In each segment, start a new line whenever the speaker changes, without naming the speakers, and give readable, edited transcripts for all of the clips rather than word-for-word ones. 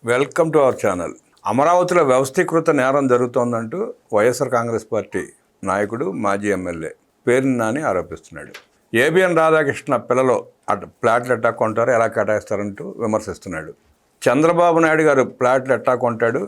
Welcome to our channel. అమరావతిలో వ్యవస్థీకృత నేరం జరుగుతోందంటూ వైఎస్ఆర్ కాంగ్రెస్ పార్టీ నాయకుడు మాజీ ఎమ్మెల్యే పేర్ని నాని ఆరోపిస్తున్నాడు. ఏబిఎన్ రాధాకృష్ణ పిల్లలు ఫ్లాట్లు ఎట్టా కొంటారో ఎలా కేటాయిస్తారంటూ విమర్శిస్తున్నాడు. చంద్రబాబు నాయుడు గారు ఫ్లాట్లు ఎట్టా కొంటాడు,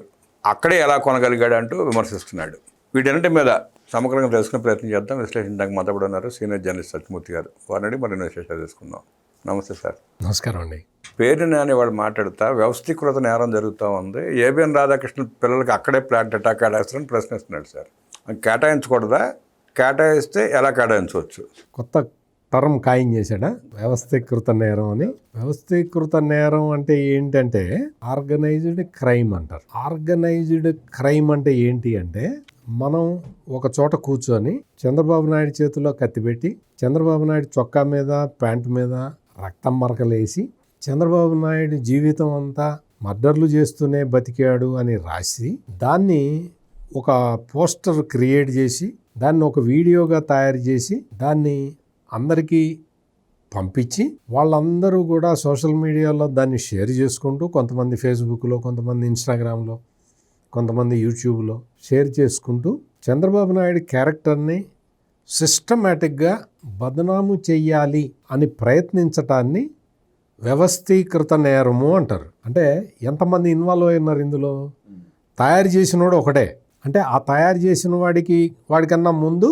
అక్కడే ఎలా కొనగలిగాడు అంటూ విమర్శిస్తున్నాడు. వీటన్నిటి మీద సమగ్రంగా తెలుసుకునే ప్రయత్నం చేద్దాం. విశ్లేషించడానికి మొదలు ఉన్నారు సీనియర్ జర్నలిస్ట్ సత్యమూర్తి గారు. వారిని మరిన్ని విశేషాలు తెలుసుకుందాం. నమస్తే సార్.
నమస్కారం అండి.
పేరు నాని వాళ్ళు మాట్లాడుతా వ్యవస్థీకృత నేరం జరుగుతూ ఉంది, ఏబిఎన్ రాధాకృష్ణ పిల్లలకి అక్కడే ఫ్లాట్ ఎట్టా కేటాయిస్తారని ప్రశ్నిస్తున్నాడు సార్. కేటాయించకూడదా? కేటాయిస్తే ఎలా కేటాయించవచ్చు?
కొత్త టర్మ్ ఖాయం చేశాడా వ్యవస్థీకృత నేరం అని. వ్యవస్థీకృత నేరం అంటే ఏంటంటే ఆర్గనైజ్డ్ క్రైమ్ అంటారు. ఆర్గనైజ్డ్ క్రైమ్ అంటే ఏంటి అంటే మనం ఒక చోట కూర్చొని చంద్రబాబు నాయుడు చేతిలో కత్తిపెట్టి చంద్రబాబు నాయుడు చొక్కా మీద ప్యాంటు మీద రక్తం మరకలేసి చంద్రబాబు నాయుడు జీవితం అంతా మర్డర్లు చేస్తూనే బతికాడు అని రాసి దాన్ని ఒక పోస్టర్ క్రియేట్ చేసి దాన్ని ఒక వీడియోగా తయారు చేసి దాన్ని అందరికీ పంపించి వాళ్ళందరూ కూడా సోషల్ మీడియాలో దాన్ని షేర్ చేసుకుంటూ, కొంతమంది ఫేస్బుక్లో, కొంతమంది ఇన్స్టాగ్రామ్లో, కొంతమంది యూట్యూబ్లో షేర్ చేసుకుంటూ చంద్రబాబు నాయుడు క్యారెక్టర్ని సిస్టమేటిక్గా బదనాము చెయ్యాలి అని ప్రయత్నించటాన్ని వ్యవస్థీకృత నేరము అంటారు. అంటే ఎంతమంది ఇన్వాల్వ్ అయినారు ఇందులో? తయారు చేసినోడు ఒకటే. అంటే ఆ తయారు చేసిన వాడికన్నా ముందు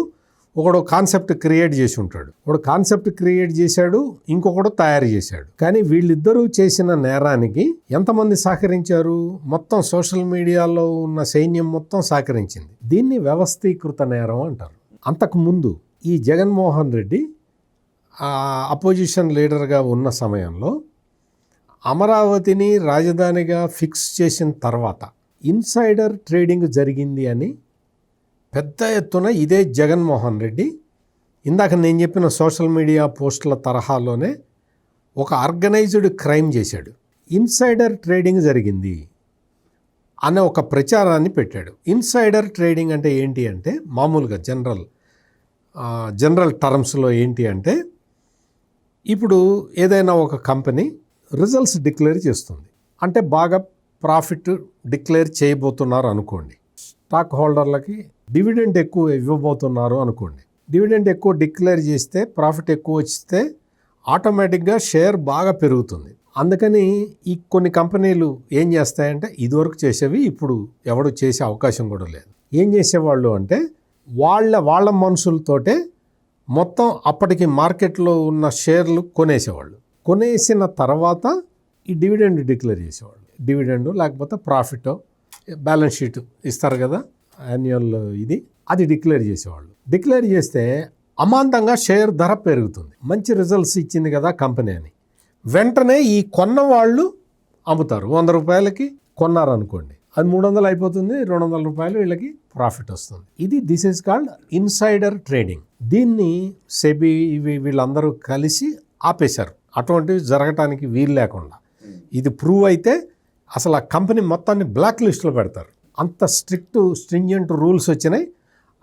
ఒకడు కాన్సెప్ట్ క్రియేట్ చేసి ఉంటాడు. ఒకడు కాన్సెప్ట్ క్రియేట్ చేశాడు, ఇంకొకడు తయారు చేశాడు. కానీ వీళ్ళిద్దరూ చేసిన నేరానికి ఎంతమంది సహకరించారు? మొత్తం సోషల్ మీడియాలో ఉన్న సైన్యం మొత్తం సహకరించింది. దీన్ని వ్యవస్థీకృత నేరం అంటారు. అంతకుముందు ఈ జగన్మోహన్ రెడ్డి అపోజిషన్ లీడర్గా ఉన్న సమయంలో అమరావతిని రాజధానిగా ఫిక్స్ చేసిన తర్వాత ఇన్సైడర్ ట్రేడింగ్ జరిగింది అని పెద్ద ఎత్తున ఇదే జగన్మోహన్ రెడ్డి ఇందాక నేను చెప్పిన సోషల్ మీడియా పోస్టుల తరహాలోనే ఒక ఆర్గనైజ్డ్ క్రైమ్ చేశాడు. ఇన్సైడర్ ట్రేడింగ్ జరిగింది అనే ఒక ప్రచారాన్ని పెట్టాడు. ఇన్సైడర్ ట్రేడింగ్ అంటే ఏంటి అంటే మామూలుగా జనరల్ టర్మ్స్లో ఏంటి అంటే ఇప్పుడు ఏదైనా ఒక కంపెనీ రిజల్ట్స్ డిక్లేర్ చేస్తుంది అంటే బాగా ప్రాఫిట్ డిక్లేర్ చేయబోతున్నారు అనుకోండి. స్టాక్ హోల్డర్లకి డివిడెండ్ ఎక్కువ ఇవ్వబోతున్నారు అనుకోండి. డివిడెండ్ ఎక్కువ డిక్లేర్ చేస్తే, ప్రాఫిట్ ఎక్కువ వస్తే ఆటోమేటిక్గా షేర్ బాగా పెరుగుతుంది. అందుకని ఈ కొన్ని కంపెనీలు ఏం చేస్తాయంటే ఇదివరకు చేసేవి ఇప్పుడు ఎవడు చేసే అవకాశం కూడా లేదు. ఏం చేసేవాళ్ళు అంటే వాళ్ళ మనుషులతోటే మొత్తం అప్పటికి మార్కెట్లో ఉన్న షేర్లు కొనేసేవాళ్ళు. కొనేసిన తర్వాత ఈ డివిడెండ్ డిక్లేర్ చేసేవాళ్ళు. డివిడెండ్ లేకపోతే ప్రాఫిట్ బ్యాలెన్స్ షీట్ ఇస్తారు కదా, యాన్యువల్ అది డిక్లేర్ చేసేవాళ్ళు. డిక్లేర్ చేస్తే అమాంతంగా షేర్ ధర పెరుగుతుంది. మంచి రిజల్ట్స్ ఇచ్చింది కదా కంపెనీ అని వెంటనే ఈ కొన్న వాళ్ళు అమ్ముతారు. 100 రూపాయలకి కొన్నారనుకోండి, అది 300 అయిపోతుంది, 200 రూపాయలు వీళ్ళకి ప్రాఫిట్ వస్తుంది. This is called insider trading. దీన్ని సెబీ వీళ్ళందరూ కలిసి ఆపేశారు. అటువంటివి జరగటానికి వీలు లేకుండా ఇది ప్రూవ్ అయితే అసలు ఆ కంపెనీ మొత్తాన్ని బ్లాక్ లిస్ట్లో పెడతారు. అంత స్ట్రింజెంట్ రూల్స్ వచ్చినాయి.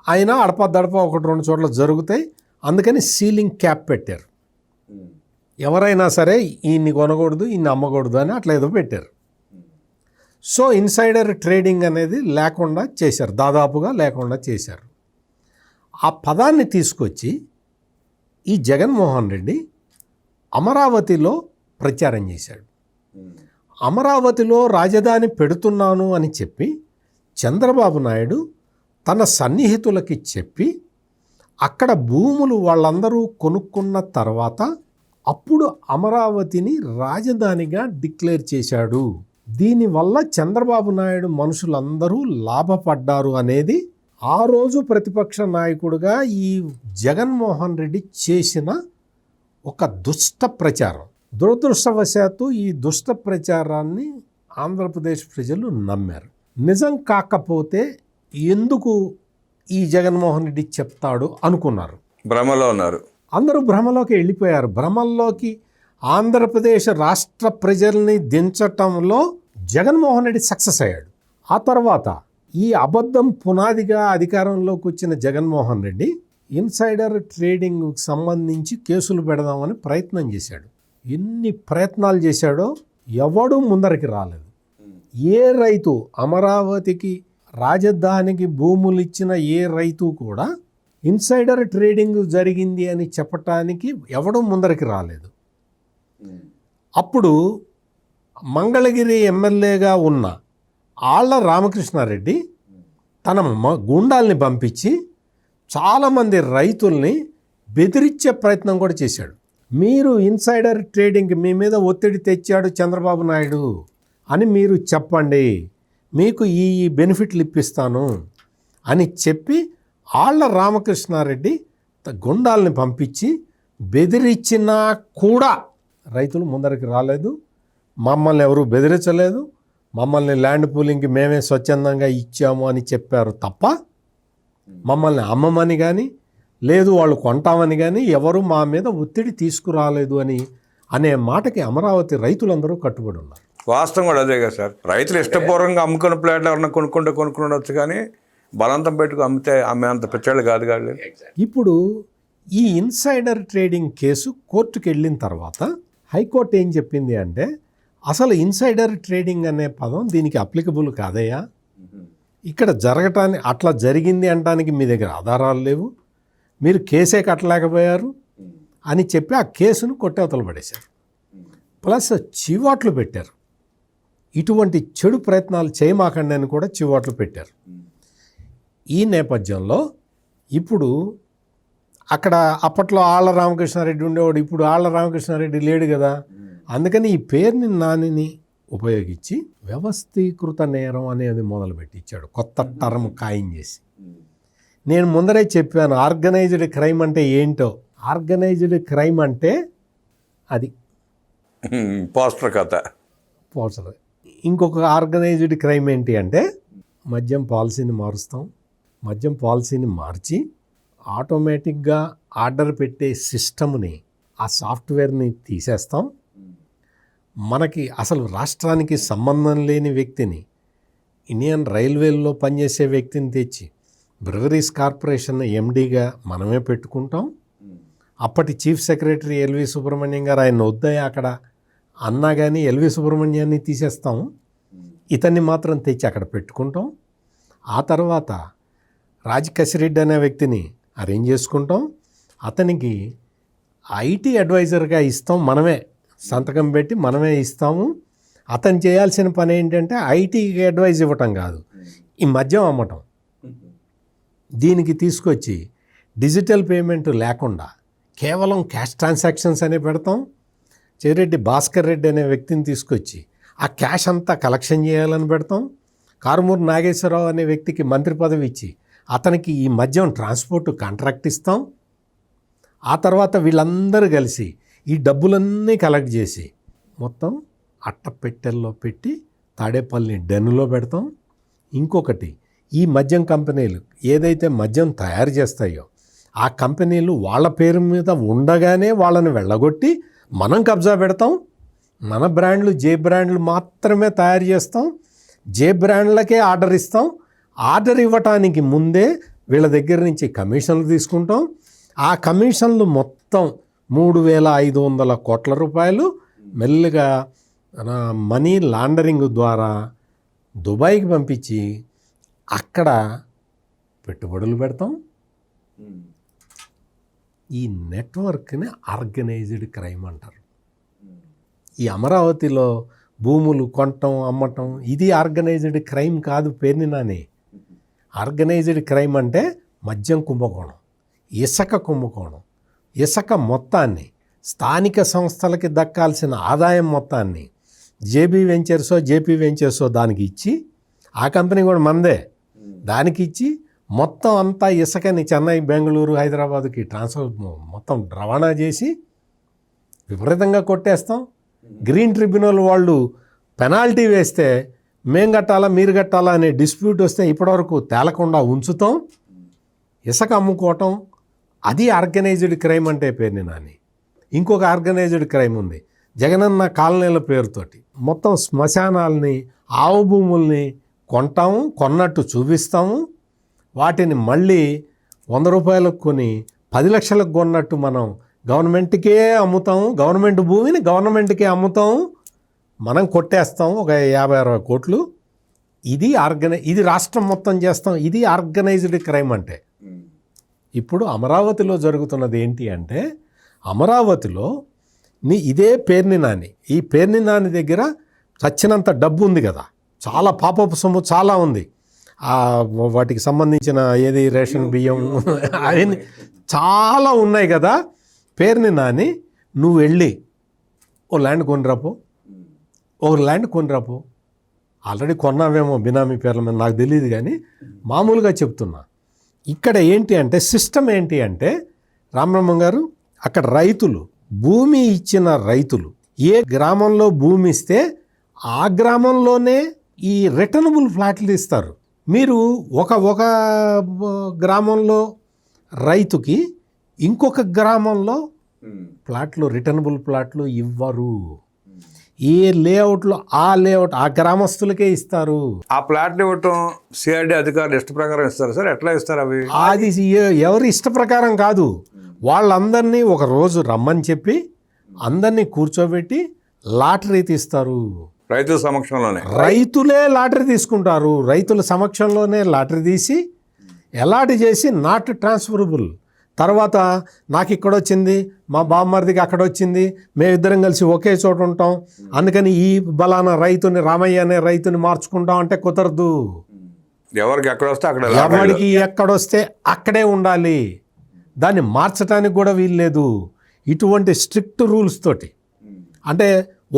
అయినా అడపదడప 1-2 చోట్ల జరుగుతాయి. అందుకని సీలింగ్ క్యాప్ పెట్టారు. ఎవరైనా సరే ఈయన్ని కొనకూడదు, ఈయన్ని అమ్మకూడదు అని అట్లా ఏదో పెట్టారు. సో ఇన్సైడర్ ట్రేడింగ్ అనేది లేకుండా చేశారు, దాదాపుగా లేకుండా చేశారు. ఆ పదాన్ని తీసుకొచ్చి ఈ జగన్మోహన్ రెడ్డి అమరావతిలో ప్రచారం చేశాడు. అమరావతిలో రాజధాని పెడుతున్నాను అని చెప్పి చంద్రబాబు నాయుడు తన సన్నిహితులకి చెప్పి అక్కడ భూములు వాళ్ళందరూ కొనుక్కున్న తర్వాత అప్పుడు అమరావతిని రాజధానిగా డిక్లేర్ చేశాడు. దీనివల్ల చంద్రబాబు నాయుడు మనుషులందరూ లాభపడ్డారు అనేది ఆ రోజు ప్రతిపక్ష నాయకుడిగా ఈ జగన్మోహన్ రెడ్డి చేసిన ఒక దుష్ట ప్రచారం. దురదృష్టవశాత్తు ఈ దుష్ట ప్రచారాన్ని ఆంధ్రప్రదేశ్ ప్రజలు నమ్మారు. నిజం కాకపోతే ఎందుకు ఈ జగన్మోహన్ రెడ్డి చెప్తాడు అనుకున్నారు.
భ్రమలో ఉన్నారు.
అందరూ భ్రమలోకి వెళ్ళిపోయారు. భ్రమల్లోకి ఆంధ్రప్రదేశ్ రాష్ట్ర ప్రజల్ని దించటంలో జగన్మోహన్ రెడ్డి సక్సెస్ అయ్యాడు. ఆ తర్వాత ఈ అబద్ధం పునాదిగా అధికారంలోకి వచ్చిన జగన్మోహన్ రెడ్డి ఇన్సైడర్ ట్రేడింగ్కి సంబంధించి కేసులు పెడదామని ప్రయత్నం చేశాడు. ఎన్ని ప్రయత్నాలు చేశాడో ఎవడూ ముందరికి రాలేదు. ఏ రైతు అమరావతికి రాజధానికి భూములు ఇచ్చిన ఏ రైతు కూడా ఇన్సైడర్ ట్రేడింగ్ జరిగింది అని చెప్పటానికి ఎవడూ ముందరికి రాలేదు. అప్పుడు మంగళగిరి ఎమ్మెల్యేగా ఉన్న ఆళ్ల రామకృష్ణారెడ్డి తన గుండాల్ని పంపించి చాలామంది రైతుల్ని బెదిరించే ప్రయత్నం కూడా చేశాడు. మీరు ఇన్సైడర్ ట్రేడింగ్ మీ మీద ఒత్తిడి తెచ్చాడు చంద్రబాబు నాయుడు అని మీరు చెప్పండి, మీకు ఈ బెనిఫిట్లు ఇప్పిస్తాను అని చెప్పి ఆళ్ల రామకృష్ణారెడ్డి గుండాల్ని పంపించి బెదిరించినా కూడా రైతులు ముందరికి రాలేదు. మమ్మల్ని ఎవరూ బెదిరించలేదు, మమ్మల్ని ల్యాండ్ పూలింగ్కి మేమే స్వచ్ఛందంగా ఇచ్చాము అని చెప్పారు తప్ప మమ్మల్ని అమ్మమని కానీ లేదు వాళ్ళు కొంటామని కానీ ఎవరు మా మీద ఒత్తిడి తీసుకురాలేదు అనే మాటకి అమరావతి రైతులందరూ కట్టుబడి ఉన్నారు.
వాస్తవం కూడా అదే కదా సార్. రైతులు ఇష్టపూర్వకంగా అమ్ముకున్న ప్లాట్లు ఎవరన్నా కొనుక్కుండొచ్చు, కానీ బలవంతం పెట్టుకు అమ్మే అంత పిచ్చాళ్ళు కాదు కాదు.
ఇప్పుడు ఈ ఇన్సైడర్ ట్రేడింగ్ కేసు కోర్టుకు వెళ్ళిన తర్వాత హైకోర్టు ఏం చెప్పింది అంటే అసలు ఇన్సైడర్ ట్రేడింగ్ అనే పదం దీనికి అప్లికబుల్ కాదయ్యా, ఇక్కడ జరగటానికి అట్లా జరిగింది అనడానికి మీ దగ్గర ఆధారాలు లేవు, మీరు కేసే కట్టలేకపోయారు అని చెప్పి ఆ కేసును కొట్టేవతలు పడేశారు. ప్లస్ చివాట్లు పెట్టారు, ఇటువంటి చెడు ప్రయత్నాలు చేయమాకండి అని కూడా చివాట్లు పెట్టారు. ఈ నేపథ్యంలో ఇప్పుడు అక్కడ అప్పట్లో ఆళ్ల రామకృష్ణారెడ్డి ఉండేవాడు, ఇప్పుడు ఆళ్ల రామకృష్ణారెడ్డి లేడు కదా, అందుకని ఈ పేరుని నానిని ఉపయోగించి వ్యవస్థీకృత నేరం అనేది మొదలుపెట్టి ఇచ్చాడు, కొత్త టర్మ్ ఖాయం చేసి. నేను ముందరే చెప్పాను ఆర్గనైజ్డ్ క్రైమ్ అంటే ఏంటో. ఆర్గనైజ్డ్ క్రైమ్ అంటే అది
పోస్టర్ కథ.
పోస్టర్. ఇంకొక ఆర్గనైజ్డ్ క్రైమ్ ఏంటి అంటే మద్యం పాలసీని మారుస్తాం, మద్యం పాలసీని మార్చి ఆటోమేటిక్గా ఆర్డర్ పెట్టే సిస్టమ్ని ఆ సాఫ్ట్వేర్ని తీసేస్తాం, మనకి అసలు రాష్ట్రానికి సంబంధం లేని వ్యక్తిని ఇండియన్ రైల్వేల్లో పనిచేసే వ్యక్తిని తెచ్చి బ్రివరీస్ కార్పొరేషన్ ఎండీగా మనమే పెట్టుకుంటాం. అప్పటి చీఫ్ సెక్రటరీ ఎల్వి సుబ్రహ్మణ్యం గారు ఆయన వద్దయ్య అక్కడ అన్నా కానీ ఎల్వి సుబ్రహ్మణ్యాన్ని తీసేస్తాం, ఇతన్ని మాత్రం తెచ్చి అక్కడ పెట్టుకుంటాం. ఆ తర్వాత రాజకసిరెడ్డి అనే వ్యక్తిని అరేంజ్ చేసుకుంటాం, అతనికి ఐటీ అడ్వైజర్గా ఇస్తాం, మనమే సంతకం పెట్టి మనమే ఇస్తాము. అతను చేయాల్సిన పని ఏంటంటే ఐటీకి అడ్వైజ్ ఇవ్వటం కాదు, ఈ మద్యం అమ్మటం. దీనికి తీసుకొచ్చి డిజిటల్ పేమెంట్ లేకుండా కేవలం క్యాష్ ట్రాన్సాక్షన్స్ అనే పెడతాం. చెవిరెడ్డి భాస్కర్ రెడ్డి అనే వ్యక్తిని తీసుకొచ్చి ఆ క్యాష్ అంతా కలెక్షన్ చేయాలని పెడతాం. కారుమూరి నాగేశ్వరరావు అనే వ్యక్తికి మంత్రి పదవి ఇచ్చి అతనికి ఈ మద్యం ట్రాన్స్పోర్ట్ కాంట్రాక్ట్ ఇస్తాం. ఆ తర్వాత వీళ్ళందరూ కలిసి ఈ డబ్బులన్నీ కలెక్ట్ చేసి మొత్తం అట్టపెట్టెల్లో పెట్టి తాడేపల్లి డెన్నులో పెడతాం. ఇంకొకటి, ఈ మద్యం కంపెనీలు ఏదైతే మద్యం తయారు చేస్తాయో ఆ కంపెనీలు వాళ్ళ పేరు మీద ఉండగానే వాళ్ళని వెళ్ళగొట్టి మనం కబ్జా పెడతాం. మన బ్రాండ్లు జే బ్రాండ్లు మాత్రమే తయారు చేస్తాం, జే బ్రాండ్లకే ఆర్డర్ ఇస్తాం. ఆర్డర్ ఇవ్వటానికి ముందే వీళ్ళ దగ్గర నుంచి కమిషన్లు తీసుకుంటాం. ఆ కమిషన్లు మొత్తం 3,500 కోట్ల రూపాయలు మెల్లిగా మనీ లాండరింగ్ ద్వారా దుబాయ్కి పంపించి అక్కడ పెట్టుబడులు పెడతాం. ఈ నెట్వర్క్ని ఆర్గనైజ్డ్ క్రైమ్ అంటారు. ఈ అమరావతిలో భూములు కొనటం అమ్మటం ఇది ఆర్గనైజ్డ్ క్రైమ్ కాదు పేరుని నాని. ఆర్గనైజ్డ్ క్రైమ్ అంటే మద్యం కుంభకోణం, ఇసుక కుంభకోణం, ఇసుక మొత్తాన్ని స్థానిక సంస్థలకి దక్కాల్సిన ఆదాయం మొత్తాన్ని జేపీ వెంచర్సో దానికి ఇచ్చి, ఆ కంపెనీ కూడా మందే, దానికి ఇచ్చి మొత్తం అంతా ఇసుకని చెన్నై, బెంగళూరు, హైదరాబాద్కి ట్రాన్స్ఫర్ మొత్తం రవాణా చేసి విపరీతంగా కొట్టేస్తాం. గ్రీన్ ట్రిబ్యునల్ వాళ్ళు పెనాల్టీ వేస్తే మేం కట్టాలా మీరు కట్టాలా అనే డిస్ప్యూట్ వస్తే ఇప్పటివరకు తేలకుండా ఉంచుతాం. ఇసుక అమ్ముకోవటం అది ఆర్గనైజ్డ్ క్రైమ్ అంటే పేరుని నాని. ఇంకొక ఆర్గనైజ్డ్ క్రైమ్ ఉంది, జగనన్న కాలనీల పేరుతోటి మొత్తం శ్మశానాలని, ఆవు భూముల్ని కొంటాము, కొన్నట్టు చూపిస్తాము, వాటిని మళ్ళీ 100 రూపాయలకు కొని 10 లక్షలకు కొన్నట్టు మనం గవర్నమెంట్కే అమ్ముతాము, గవర్నమెంట్ భూమిని గవర్నమెంట్కే అమ్ముతాము, మనం కొట్టేస్తాం ఒక 50-60 కోట్లు, ఇది రాష్ట్రం మొత్తం చేస్తాం, ఇది ఆర్గనైజ్డ్ క్రైమ్ అంటే. ఇప్పుడు అమరావతిలో జరుగుతున్నది ఏంటి అంటే, అమరావతిలో ఇదే పేర్ని నాని, ఈ పేర్ని నాని దగ్గర చచ్చినంత డబ్బు ఉంది కదా, చాలా పాపపు సొమ్ము చాలా ఉంది, వాటికి సంబంధించిన ఏది రేషన్ బియ్యం అవన్నీ చాలా ఉన్నాయి కదా. పేర్ని నాని నువ్వు వెళ్ళి ఓ ల్యాండ్ కొనిరాపో, ఆల్రెడీ కొన్నావేమో బినామీ పేర్ల మీద నాకు తెలియదు, కానీ మామూలుగా చెప్తున్నా. ఇక్కడ ఏంటి అంటే సిస్టమ్ ఏంటి అంటే, రామబ్రహ్మం గారు, అక్కడ రైతులు, భూమి ఇచ్చిన రైతులు ఏ గ్రామంలో భూమి ఇస్తే ఆ గ్రామంలోనే ఈ రిటర్నబుల్ ఫ్లాట్లు ఇస్తారు. మీరు ఒక గ్రామంలో రైతుకి ఇంకొక గ్రామంలో రిటర్నబుల్ ప్లాట్లు ఇవ్వరు. ఏ లేఅవుట్లో ఆ గ్రామస్తులకే ఇస్తారు.
ఆ ప్లాట్లు ఇవ్వటం సిఆర్డీ అధికారులు ఇష్ట ప్రకారం ఇస్తారు సార్? ఎట్లా ఇస్తారు అవి?
అది ఎవరి ఇష్ట ప్రకారం కాదు, వాళ్ళందరినీ ఒక రోజు రమ్మని చెప్పి అందరినీ కూర్చోబెట్టి లాటరీ తీస్తారు.
రైతుల సమక్షంలోనే
రైతులే లాటరీ తీసుకుంటారు. రైతుల సమక్షంలోనే లాటరీ తీసి అలాట్ చేసి నాట్ ట్రాన్స్ఫరబుల్. తర్వాత నాకు ఇక్కడ వచ్చింది, మా బామ్మర్దికి అక్కడ వచ్చింది, మేమిద్దరం కలిసి ఒకే చోట ఉంటాం, అందుకని ఈ బలానా రైతుని, రామయ్య అనే రైతుని మార్చుకుంటాం అంటే కుదరదు.
ఎవరికి ఎక్కడొస్తే అక్కడ,
ఎవరికి ఎక్కడొస్తే అక్కడే ఉండాలి. దాన్ని మార్చడానికి కూడా వీల్లేదు. ఇటువంటి స్ట్రిక్ట్ రూల్స్ తోటి, అంటే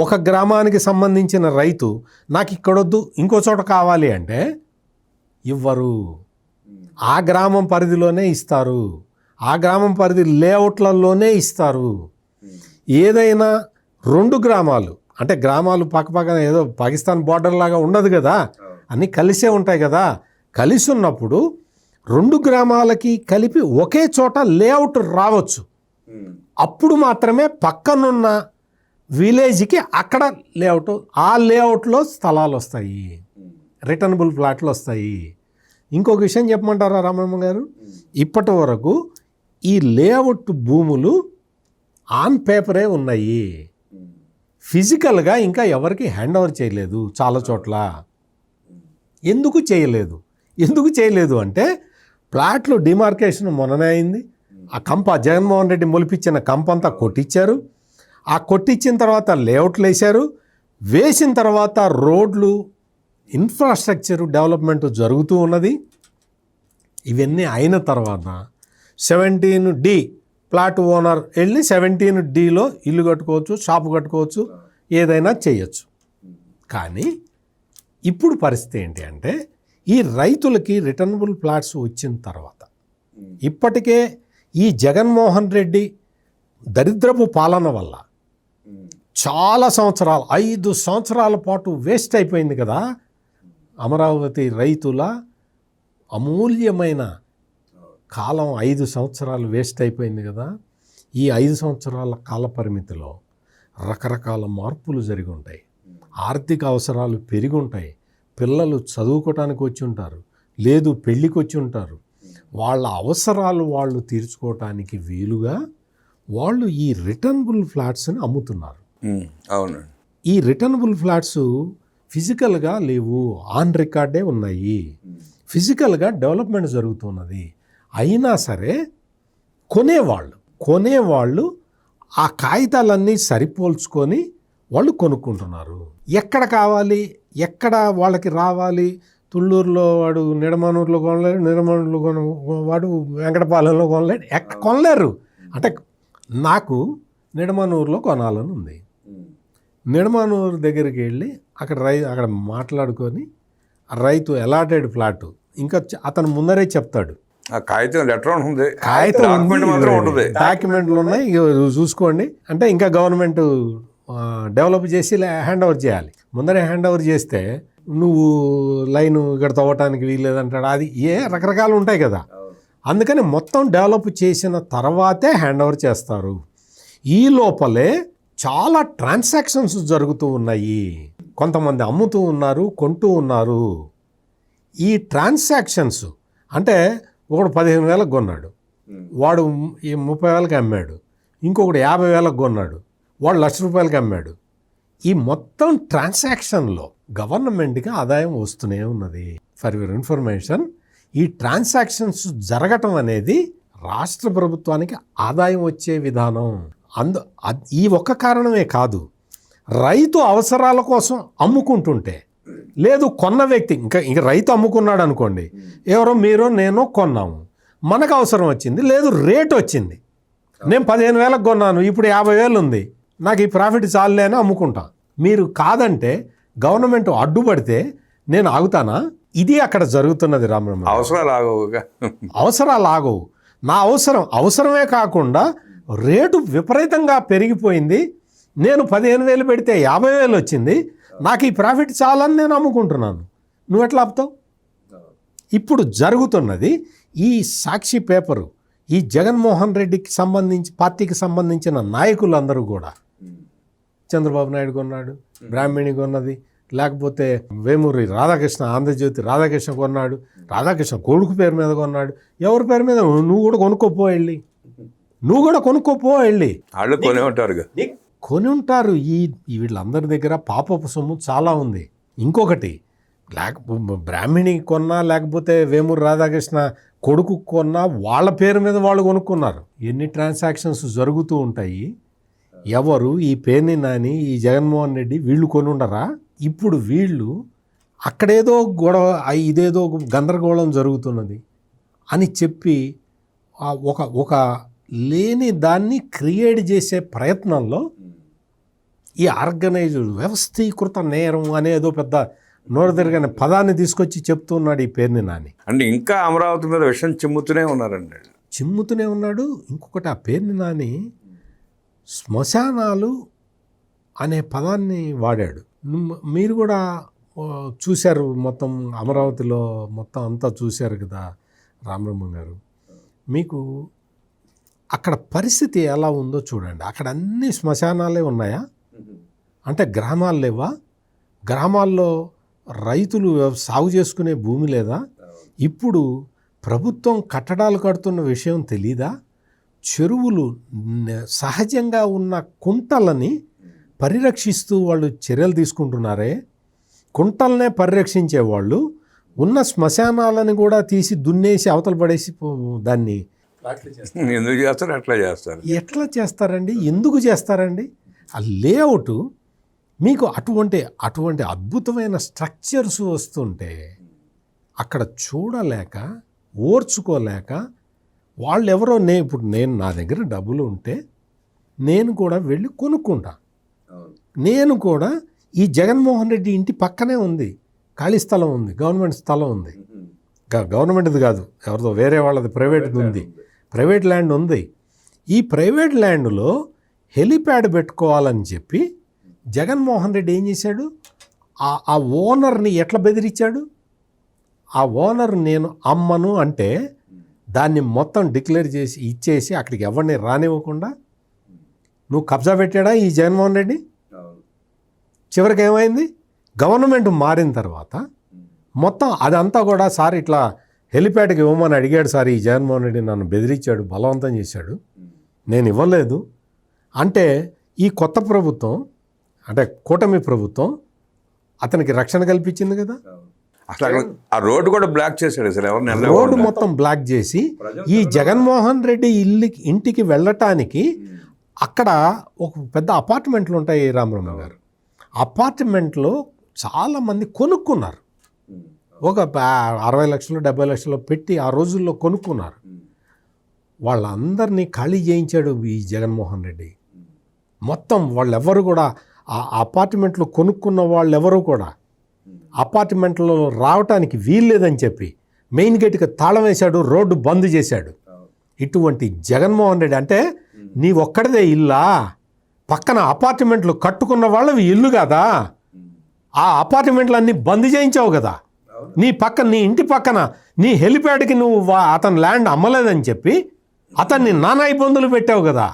ఒక గ్రామానికి సంబంధించిన రైతు నాకు ఇక్కడొద్దు ఇంకో చోట కావాలి అంటే ఇవ్వరు. ఆ గ్రామం పరిధిలోనే ఇస్తారు, ఆ గ్రామం పరిధి లేఅవుట్లలోనే ఇస్తారు. ఏదైనా 2 గ్రామాలు అంటే, గ్రామాలు పక్కపక్కన ఏదో పాకిస్తాన్ బార్డర్ లాగా ఉండదు కదా, అన్నీ కలిసే ఉంటాయి కదా. కలిసి ఉన్నప్పుడు 2 గ్రామాలకి కలిపి ఒకే చోట లేఅవుట్ రావచ్చు. అప్పుడు మాత్రమే పక్కనున్న విలేజ్కి అక్కడ లేఅవుట్, ఆ లేఅవుట్లో స్థలాలు వస్తాయి, రిటర్నబుల్ ఫ్లాట్లు వస్తాయి. ఇంకొక విషయం చెప్పమంటారా రామబ్రహ్మం గారు, ఇప్పటి వరకు ఈ లేఅవుట్ భూములు ఆన్ పేపరే ఉన్నాయి, ఫిజికల్గా ఇంకా ఎవరికి హ్యాండ్ ఓవర్ చేయలేదు చాలా చోట్ల. ఎందుకు చేయలేదు అంటే, ప్లాట్లు డిమార్కేషన్ మొన్ననే అయింది. ఆ జగన్మోహన్ రెడ్డి మొలిపించిన కంపంతా కొట్టించారు. ఆ కొట్టించిన తర్వాత లేఅవుట్లు వేసిన తర్వాత రోడ్లు, ఇన్ఫ్రాస్ట్రక్చర్ డెవలప్మెంట్ జరుగుతూ ఉన్నది. ఇవన్నీ అయిన తర్వాత 17D ప్లాట్ ఓనర్ వెళ్ళి 17Dలో ఇల్లు కట్టుకోవచ్చు, షాపు కట్టుకోవచ్చు, ఏదైనా చేయొచ్చు. కానీ ఇప్పుడు పరిస్థితి ఏంటి అంటే, ఈ రైతులకి రిటర్నబుల్ ప్లాట్స్ వచ్చిన తర్వాత ఇప్పటికే ఈ జగన్మోహన్ రెడ్డి దరిద్రపు పాలన వల్ల చాలా సంవత్సరాలు, 5 సంవత్సరాల పాటు వేస్ట్ అయిపోయింది కదా. అమరావతి రైతుల అమూల్యమైన కాలం 5 సంవత్సరాలు వేస్ట్ అయిపోయింది కదా. ఈ 5 సంవత్సరాల కాల పరిమితిలో రకరకాల మార్పులు జరిగి ఉంటాయి, ఆర్థిక అవసరాలు పెరిగి ఉంటాయి, పిల్లలు చదువుకోవటానికి వచ్చి ఉంటారు, లేదు పెళ్ళికి వచ్చి ఉంటారు. వాళ్ళ అవసరాలు వాళ్ళు తీర్చుకోవటానికి వీలుగా వాళ్ళు ఈ రిటర్నబుల్ ఫ్లాట్స్ని అమ్ముతున్నారు.
అవును,
ఈ రిటర్నబుల్ ఫ్లాట్స్ ఫిజికల్గా లేవు, ఆన్ రికార్డే ఉన్నాయి, ఫిజికల్గా డెవలప్మెంట్ జరుగుతున్నది. అయినా సరే కొనేవాళ్ళు ఆ కాగితాలన్నీ సరిపోల్చుకొని వాళ్ళు కొనుక్కుంటున్నారు. ఎక్కడ కావాలి, ఎక్కడ వాళ్ళకి రావాలి, తుళ్ళూరులో వాడు నిడమనూరులో కొనలేడు, నిడమనూరులో వాడు వెంకటపాలెంలో కొనలేడు, కొనలేరు. అంటే నాకు నిడమనూరులో కొనాలని ఉంది, నిడమనూరు దగ్గరికి వెళ్ళి అక్కడ మాట్లాడుకొని రైతు అలాటెడ్ ఫ్లాట్, ఇంకా అతను ముందరే చెప్తాడు,
కాగితం లెటర్ ఉంటుంది,
డాక్యుమెంట్లు ఉన్నాయి, చూసుకోండి అంటే, ఇంకా గవర్నమెంట్ డెవలప్ చేసి హ్యాండ్ ఓవర్ చేయాలి. ముందరే హ్యాండ్ ఓవర్ చేస్తే నువ్వు లైన్ ఇక్కడ తవ్వటానికి వీల్లేదంటాడు, అది రకరకాలు ఉంటాయి కదా. అందుకని మొత్తం డెవలప్ చేసిన తర్వాతే హ్యాండ్ ఓవర్ చేస్తారు. ఈ లోపలే చాలా ట్రాన్సాక్షన్స్ జరుగుతూ ఉన్నాయి, కొంతమంది అమ్ముతూ ఉన్నారు, కొంటూ ఉన్నారు. ఈ ట్రాన్సాక్షన్స్ అంటే ఒకడు 15,000కి కొన్నాడు, వాడు 30,000కి అమ్మాడు, ఇంకొకడు 50,000కి కొన్నాడు, వాడు 1,00,000 రూపాయలకి అమ్మాడు. ఈ మొత్తం ట్రాన్సాక్షన్లో గవర్నమెంట్కి ఆదాయం వస్తూనే ఉన్నది. ఫర్ యువర్ ఇన్ఫర్మేషన్, ఈ ట్రాన్సాక్షన్స్ జరగటం అనేది రాష్ట్ర ప్రభుత్వానికి ఆదాయం వచ్చే విధానం. ఈ ఒక్క కారణమే కాదు, రైతు అవసరాల కోసం అమ్ముకుంటుంటే, లేదు కొన్న వ్యక్తి ఇంకా రైతు అమ్ముకున్నాడు అనుకోండి, ఎవరో మీరో నేనో కొన్నాము, మనకు అవసరం వచ్చింది, లేదు రేట్ వచ్చింది, నేను 15,000కి కొన్నాను, ఇప్పుడు 50,000 ఉంది, నాకు ఈ ప్రాఫిట్ చాలులే అని అమ్ముకుంటా. మీరు కాదంటే, గవర్నమెంట్ అడ్డుపడితే నేను ఆగుతానా? ఇది అక్కడ జరుగుతున్నది రామరమ్మ. అవసరాలు ఆగవు. నా అవసరమే కాకుండా రేటు విపరీతంగా పెరిగిపోయింది, నేను 15,000 పెడితే 50,000 వచ్చింది, నాకు ఈ ప్రాఫిట్ చాలని నేను అమ్ముకుంటున్నాను, నువ్వు ఎట్లా ఆపుతావు? ఇప్పుడు జరుగుతున్నది ఈ సాక్షి పేపరు, ఈ జగన్మోహన్ రెడ్డికి పార్టీకి సంబంధించిన నాయకులందరూ కూడా, చంద్రబాబు నాయుడు కొన్నాడు, బ్రాహ్మణి కొన్నది, లేకపోతే వేమూరి రాధాకృష్ణ, ఆంధ్రజ్యోతి రాధాకృష్ణ కొన్నాడు, రాధాకృష్ణ కొడుకు పేరు మీద కొన్నాడు, ఎవరి పేరు మీద నువ్వు కూడా కొనుక్కోపో వెళ్ళి,
వాళ్ళు
కొని ఉంటారు. వీళ్ళందరి దగ్గర పాపపు సొమ్ము చాలా ఉంది. ఇంకొకటి, బ్రాహ్మణి కొన్నా లేకపోతే వేమూరి రాధాకృష్ణ కొడుకు కొన్నా వాళ్ళ పేరు మీద వాళ్ళు కొనుక్కున్నారు. ఎన్ని ట్రాన్సాక్షన్స్ జరుగుతూ ఉంటాయి. ఎవరు ఈ పేర్ని నాని, ఈ జగన్మోహన్ రెడ్డి వీళ్ళు కొని ఉండరా? ఇప్పుడు వీళ్ళు అక్కడేదో గొడవ, ఇదేదో గందరగోళం జరుగుతున్నది అని చెప్పి ఒక లేని దాన్ని క్రియేట్ చేసే ప్రయత్నంలో ఈ ఆర్గనైజ్డ్ వ్యవస్థీకృత నేరం అనేదో పెద్ద నోరు తిరగని పదాన్ని తీసుకొచ్చి చెప్తున్నాడు ఈ పేర్ని నాని.
అంటే ఇంకా అమరావతి మీద విషయం చిమ్ముతూనే
ఉన్నాడు. ఇంకొకటి, ఆ పేర్ని నాని శ్మశానాలు అనే పదాన్ని వాడాడు. మీరు కూడా చూశారు, మొత్తం అమరావతిలో మొత్తం అంతా చూశారు కదా రామరమ్మ గారు. మీకు అక్కడ పరిస్థితి ఎలా ఉందో చూడండి. అక్కడ అన్ని శ్మశానాలే ఉన్నాయా? అంటే గ్రామాలు లేవా? గ్రామాల్లో రైతులు సాగు చేసుకునే భూమి లేదా? ఇప్పుడు ప్రభుత్వం కట్టడాలు కడుతున్న విషయం తెలీదా? చెరువులు సహజంగా ఉన్న కుంటలని పరిరక్షిస్తూ వాళ్ళు చర్యలు తీసుకుంటున్నారే. కుంటలనే పరిరక్షించేవాళ్ళు ఉన్న శ్మశానాలను కూడా తీసి దున్నేసి అవతల పడేసి దాన్ని ఎట్లా చేస్తారండి? ఎందుకు చేస్తారండి? ఆ లేఅవుట్ మీకు అటువంటి అద్భుతమైన స్ట్రక్చర్స్ వస్తుంటే అక్కడ చూడలేక, ఓర్చుకోలేక వాళ్ళెవరో ఇప్పుడు నా దగ్గర డబ్బులు ఉంటే నేను కూడా వెళ్ళి కొనుక్కుంటా. నేను కూడా ఈ జగన్మోహన్ రెడ్డి ఇంటి పక్కనే ఉంది, ఖాళీ స్థలం ఉంది, గవర్నమెంట్ స్థలం ఉంది, గవర్నమెంట్ది కాదు, ఎవరిదో వేరే వాళ్ళది ప్రైవేట్ది ఉంది, ప్రైవేట్ ల్యాండ్ ఉంది. ఈ ప్రైవేట్ ల్యాండ్లో హెలిప్యాడ్ పెట్టుకోవాలని చెప్పి జగన్మోహన్ రెడ్డి ఏం చేశాడు? ఆ ఓనర్ని ఎట్లా బెదిరించాడు? ఆ ఓనర్ నేను అమ్మను అంటే దాన్ని మొత్తం డిక్లేర్ చేసి ఇచ్చేసి అక్కడికి ఎవరిని రానివ్వకుండా నువ్వు కబ్జా పెట్టాడా ఈ జగన్మోహన్ రెడ్డి? చివరికి ఏమైంది? గవర్నమెంట్ మారిన తర్వాత మొత్తం అదంతా కూడా, సార్ ఇట్లా హెలిప్యాడ్కి ఇవ్వమని అడిగాడు సార్ ఈ జగన్మోహన్ రెడ్డి, నన్ను బెదిరించాడు, బలవంతం చేశాడు, నేను ఇవ్వలేదు అంటే ఈ కొత్త ప్రభుత్వం, అంటే కూటమి ప్రభుత్వం అతనికి రక్షణ కల్పించింది కదా.
అసలు ఆ రోడ్డు కూడా బ్లాక్ చేశాడు.
రోడ్డు మొత్తం బ్లాక్ చేసి ఈ జగన్మోహన్ రెడ్డి ఇంటికి వెళ్ళటానికి అక్కడ ఒక పెద్ద అపార్ట్మెంట్లు ఉంటాయి రామరమ్మ గారు. అపార్ట్మెంట్లో చాలామంది కొనుక్కున్నారు. ఒక 60 లక్షలు 70 లక్షలు పెట్టి ఆ రోజుల్లో కొనుక్కున్నారు. వాళ్ళందరినీ ఖాళీ చేయించాడు ఈ జగన్మోహన్ రెడ్డి. మొత్తం వాళ్ళెవరు కూడా ఆ అపార్ట్మెంట్లో కొనుక్కున్న వాళ్ళెవరూ కూడా అపార్ట్మెంట్లో రావటానికి వీల్లేదని చెప్పి మెయిన్ గేట్కి తాళం వేశాడు, రోడ్డు బంద్ చేశాడు. ఇటువంటి జగన్మోహన్ రెడ్డి అంటే నీ ఒక్కడిదే ఇల్లా? పక్కన అపార్ట్మెంట్లు కట్టుకున్న వాళ్ళవి ఇల్లు కదా, ఆ అపార్ట్మెంట్లన్నీ బంద్ చేయించావు కదా. నీ ఇంటి పక్కన నీ హెలిప్యాడ్కి నువ్వు అతని ల్యాండ్ అమ్మలేదని చెప్పి అతన్ని నానా ఇబ్బందులు పెట్టావు కదా.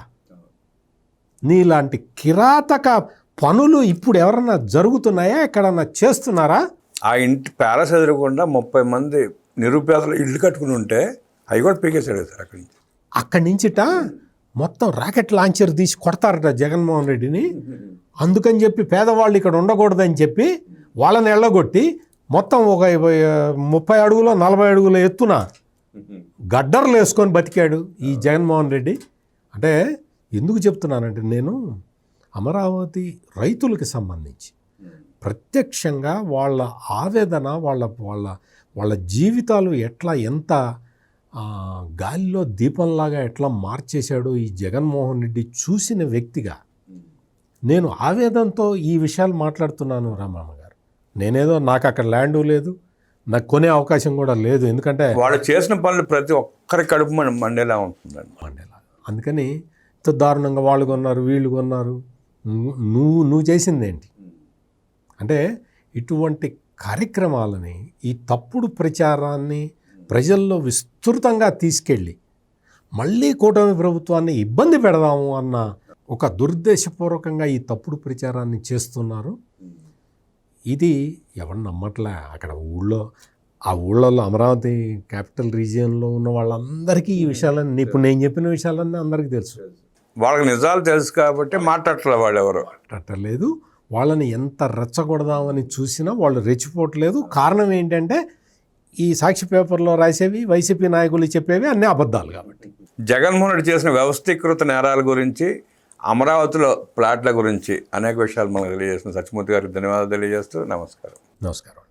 నీలాంటి కిరాతక పనులు ఇప్పుడు ఎవరన్నా జరుగుతున్నాయా? ఎక్కడన్నా చేస్తున్నారా?
ఆ ఇంటి ప్యాలెస్ ఎదురకుండా 30 మంది నిరుపేదలు ఇల్లు కట్టుకుని ఉంటే అవి కూడా పీకేశాడు సార్. అక్కడి
నుంచిట మొత్తం రాకెట్ లాంచర్ తీసి కొడతారట జగన్మోహన్ రెడ్డిని. అందుకని చెప్పి పేదవాళ్ళు ఇక్కడ ఉండకూడదని చెప్పి వాళ్ళని ఎళ్ళగొట్టి మొత్తం ఒక 30 అడుగులో 40 అడుగుల ఎత్తున గడ్డర్లు వేసుకొని బతికాడు ఈ జగన్మోహన్ రెడ్డి. అంటే ఎందుకు చెప్తున్నానంటే నేను అమరావతి రైతులకు సంబంధించి ప్రత్యక్షంగా వాళ్ళ ఆవేదన వాళ్ళ జీవితాలు ఎట్లా ఎంత గాలిలో దీపంలాగా ఎట్లా మార్చేశాడో ఈ జగన్మోహన్ రెడ్డి చూసిన వ్యక్తిగా నేను ఆవేదనతో ఈ విషయాలు మాట్లాడుతున్నాను రామమ్మ గారు. నేనేదో నాకు అక్కడ ల్యాండు లేదు, నాకు కొనే అవకాశం కూడా లేదు. ఎందుకంటే
వాళ్ళు చేసిన పనులు ప్రతి ఒక్కరి కడుపు మండేలా ఉంటుందండి.
మండేలా. అందుకని ఇంత దారుణంగా వాళ్ళు కొన్నారు, వీళ్ళు కొన్నారు. నువ్వు చేసిందేంటి అంటే ఇటువంటి కార్యక్రమాలని, ఈ తప్పుడు ప్రచారాన్ని ప్రజల్లో విస్తృతంగా తీసుకెళ్ళి మళ్ళీ కూటమి ప్రభుత్వాన్ని ఇబ్బంది పెడదాము అన్న ఒక దురుద్దేశపూర్వకంగా ఈ తప్పుడు ప్రచారాన్ని చేస్తున్నారు. ఇది ఎవరు నమ్మట్లే. అక్కడ ఆ ఊళ్ళలో అమరావతి క్యాపిటల్ రీజియన్లో ఉన్న వాళ్ళందరికీ ఈ విషయాలన్నీ ఇప్పుడు నేను చెప్పిన విషయాలన్నీ అందరికీ తెలుసు.
వాళ్ళకి నిజాలు తెలుసు కాబట్టి మాట్లాడట్లే వాళ్ళు ఎవరు
మాట్లాడలేదు. వాళ్ళని ఎంత రెచ్చగొడదామని చూసినా వాళ్ళు రెచ్చిపోవట్లేదు. కారణం ఏంటంటే ఈ సాక్షి పేపర్లో రాసేవి వైసీపీ నాయకులు చెప్పేవి అన్నీ అబద్ధాలు కాబట్టి.
జగన్మోహన్ రెడ్డి చేసిన వ్యవస్థీకృత నేరాల గురించి, అమరావతిలో ప్లాట్ల గురించి అనేక విషయాలు మనకు తెలియజేసిన సత్యమూర్తి గారికి ధన్యవాదాలు తెలియజేస్తూ నమస్కారం.
నమస్కారం.